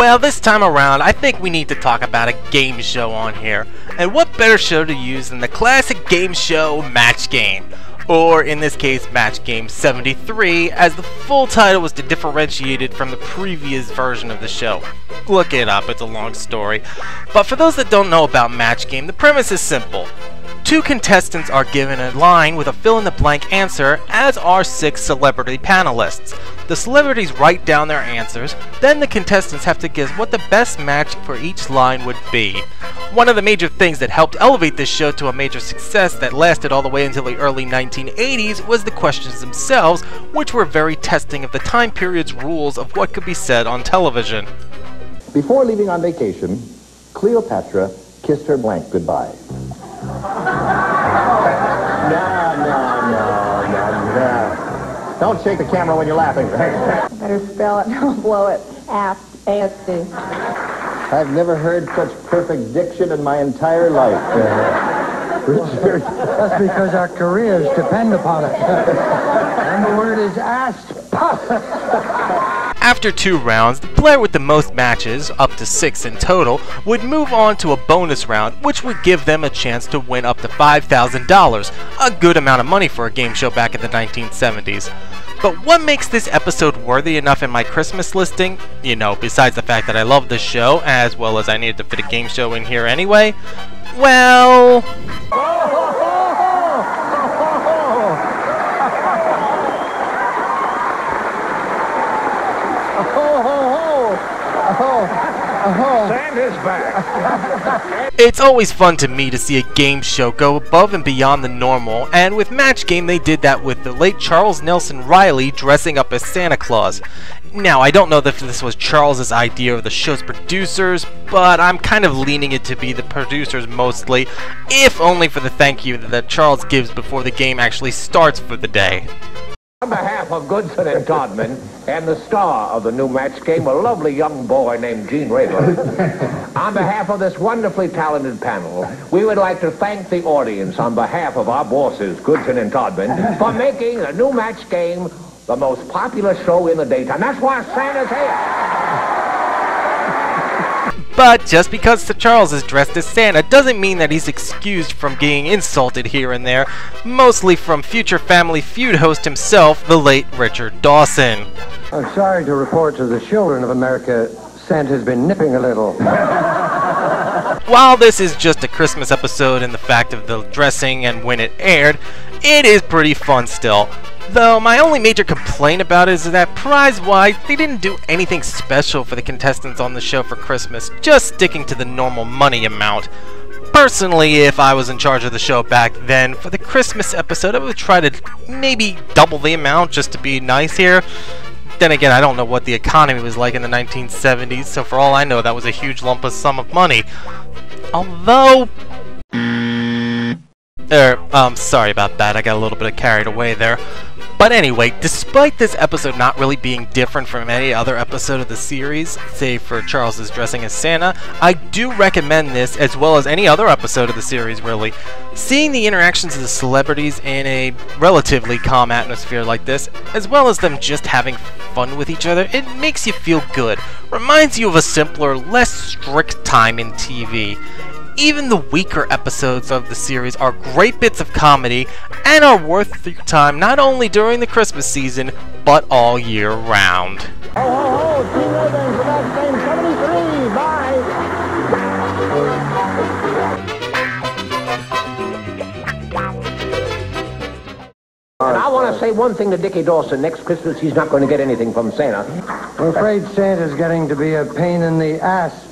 Well, this time around, I think we need to talk about a game show on here. And what better show to use than the classic game show Match Game? Or, in this case, Match Game 73, as the full title was to differentiate it from the previous version of the show. Look it up, it's a long story. But for those that don't know about Match Game, the premise is simple. 2 contestants are given a line with a fill-in-the-blank answer, as are 6 celebrity panelists. The celebrities write down their answers, then the contestants have to guess what the best match for each line would be. One of the major things that helped elevate this show to a major success that lasted all the way until the early 1980s was the questions themselves, which were very testing of the time period's rules of what could be said on television. Before leaving on vacation, Cleopatra kissed her blank goodbye. No. Don't shake the camera when you're laughing. Better spell it, I'll blow it. A-S-D. I've never heard such perfect diction in my entire life. Richard. That's because our careers depend upon it. And the word is ass. After 2 rounds, the player with the most matches, up to 6 in total, would move on to a bonus round, which would give them a chance to win up to $5,000, a good amount of money for a game show back in the 1970s. But what makes this episode worthy enough in my Christmas listing, you know, besides the fact that I love this show, as well as I needed to fit a game show in here anyway, well... Santa's back. It's always fun to me to see a game show go above and beyond the normal, and with Match Game they did that with the late Charles Nelson Riley dressing up as Santa Claus. Now, I don't know if this was Charles's idea or the show's producers, but I'm kind of leaning it to be the producers mostly, if only for the thank you that Charles gives before the game actually starts for the day. On behalf of Goodson and Todman and the star of the new Match Game, a lovely young boy named Gene Raybon, on behalf of this wonderfully talented panel, we would like to thank the audience on behalf of our bosses, Goodson and Todman, for making the new Match Game the most popular show in the daytime. That's why Santa's here. But just because Sir Charles is dressed as Santa doesn't mean that he's excused from being insulted here and there, mostly from future Family Feud host himself, the late Richard Dawson. I'm sorry to report to the children of America, Santa's been nipping a little. While this is just a Christmas episode in the fact of the dressing and when it aired, it is pretty fun still. Though my only major complaint about it is that prize-wise, they didn't do anything special for the contestants on the show for Christmas, just sticking to the normal money amount. Personally, if I was in charge of the show back then, for the Christmas episode I would try to maybe double the amount just to be nice here. Then again, I don't know what the economy was like in the 1970s, so for all I know that was a huge lump of sum of money. Although... sorry about that, I got a little bit carried away there. But anyway, despite this episode not really being different from any other episode of the series, save for Charles's dressing as Santa, I do recommend this as well as any other episode of the series really. Seeing the interactions of the celebrities in a relatively calm atmosphere like this, as well as them just having fun with each other, it makes you feel good. Reminds you of a simpler, less strict time in TV. Even the weaker episodes of the series are great bits of comedy and are worth your time not only during the Christmas season, but all year round. Ho, ho, ho, 3 ribbons for that same 73, bye! And I want to say one thing to Dickie Dawson. Next Christmas, he's not going to get anything from Santa. I'm afraid Santa's getting to be a pain in the ass.